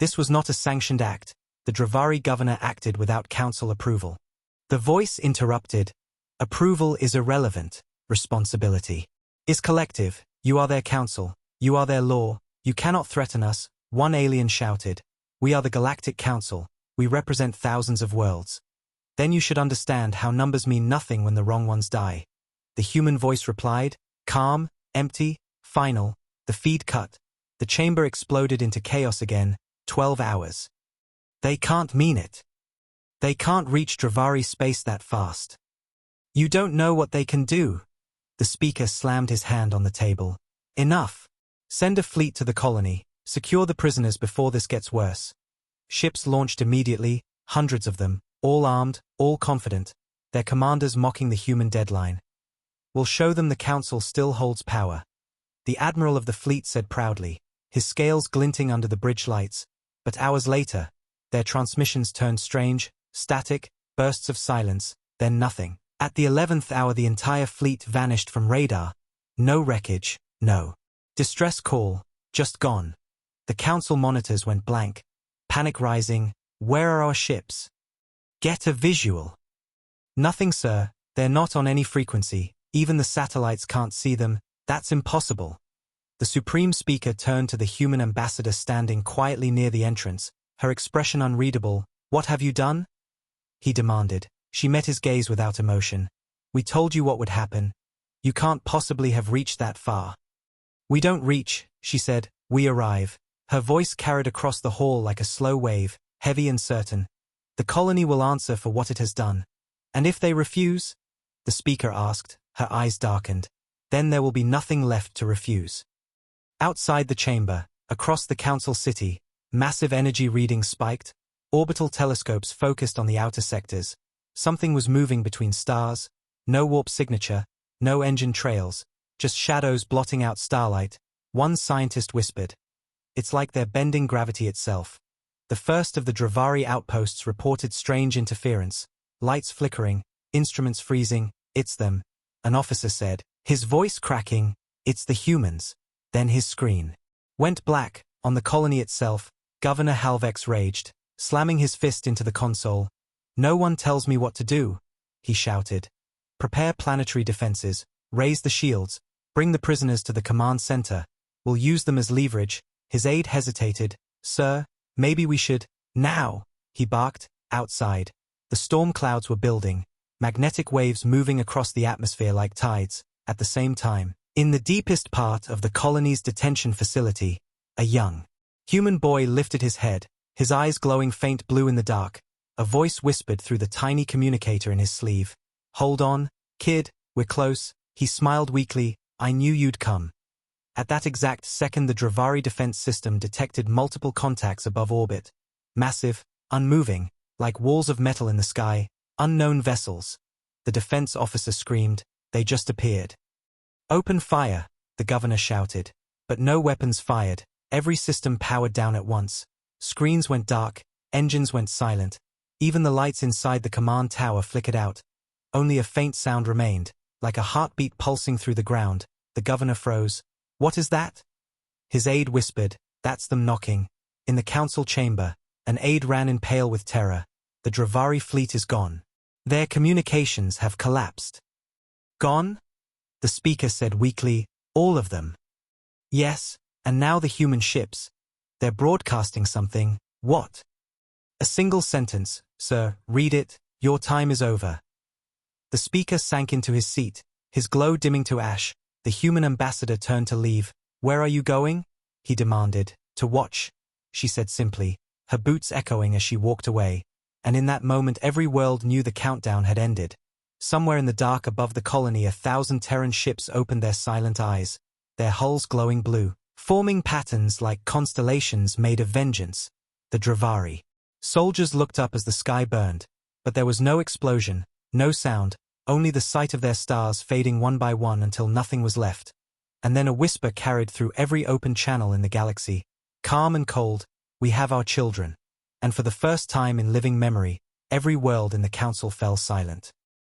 This was not a sanctioned act. The Dravari governor acted without council approval. The voice interrupted. Approval is irrelevant. Responsibility is collective. You are their council. You are their law. You cannot threaten us, one alien shouted. We are the Galactic Council. We represent thousands of worlds. Then you should understand how numbers mean nothing when the wrong ones die. The human voice replied, calm, empty, final. The feed cut. The chamber exploded into chaos again. 12 hours. They can't mean it. They can't reach Dravari space that fast. You don't know what they can do. The speaker slammed his hand on the table. Enough. Send a fleet to the colony. Secure the prisoners before this gets worse. Ships launched immediately, hundreds of them, all armed, all confident, their commanders mocking the human deadline. We'll show them the council still holds power. The admiral of the fleet said proudly, his scales glinting under the bridge lights. But hours later, their transmissions turned strange, static, bursts of silence, then nothing. At the 11th hour, the entire fleet vanished from radar. No wreckage, no distress call, just gone. The council monitors went blank. Panic rising. Where are our ships? Get a visual. Nothing, sir. They're not on any frequency. Even the satellites can't see them. That's impossible. The Supreme Speaker turned to the human ambassador standing quietly near the entrance, her expression unreadable. What have you done? He demanded. She met his gaze without emotion. We told you what would happen. You can't possibly have reached that far. We don't reach, she said. We arrive. Her voice carried across the hall like a slow wave, heavy and certain. The colony will answer for what it has done. And if they refuse? The speaker asked, her eyes darkened. Then there will be nothing left to refuse. Outside the chamber, across the council city, massive energy readings spiked, orbital telescopes focused on the outer sectors. Something was moving between stars, no warp signature, no engine trails, just shadows blotting out starlight. One scientist whispered, "It's like they're bending gravity itself." The first of the Dravari outposts reported strange interference, lights flickering, instruments freezing. "It's them," an officer said, his voice cracking. "It's the humans." Then his screen went black. On the colony itself, Governor Halvex raged, slamming his fist into the console. "No one tells me what to do," he shouted. "Prepare planetary defenses, raise the shields, bring the prisoners to the command center. We'll use them as leverage." His aide hesitated. "Sir, maybe we should." "Now!" he barked. Outside, the storm clouds were building, magnetic waves moving across the atmosphere like tides. At the same time, In the deepest part of the colony's detention facility, a young human boy lifted his head, his eyes glowing faint blue in the dark. A voice whispered through the tiny communicator in his sleeve. "Hold on, kid, we're close." He smiled weakly. "I knew you'd come." At that exact second, the Dravari defense system detected multiple contacts above orbit. Massive, unmoving, like walls of metal in the sky, unknown vessels. The defense officer screamed. "They just appeared." "Open fire," the governor shouted. But no weapons fired. Every system powered down at once. Screens went dark, engines went silent. Even the lights inside the command tower flickered out. Only a faint sound remained, like a heartbeat pulsing through the ground. The governor froze. "What is that?" His aide whispered. "That's them knocking." In the council chamber, an aide ran in pale with terror. "The Dravari fleet is gone. Their communications have collapsed." "Gone?" the speaker said weakly. "All of them." "Yes, and now the human ships. They're broadcasting something." "What?" "A single sentence, sir. Read it. Your time is over." The speaker sank into his seat, his glow dimming to ash. The human ambassador turned to leave. "Where are you going?" he demanded. "To watch," she said simply, her boots echoing as she walked away. And in that moment every world knew the countdown had ended. Somewhere in the dark above the colony 1,000 Terran ships opened their silent eyes, their hulls glowing blue, forming patterns like constellations made of vengeance. The Dravari. Soldiers looked up as the sky burned, but there was no explosion, no sound, only the sight of their stars fading one by one until nothing was left. And then a whisper carried through every open channel in the galaxy. Calm and cold, "We have our children." And for the first time in living memory, every world in the council fell silent.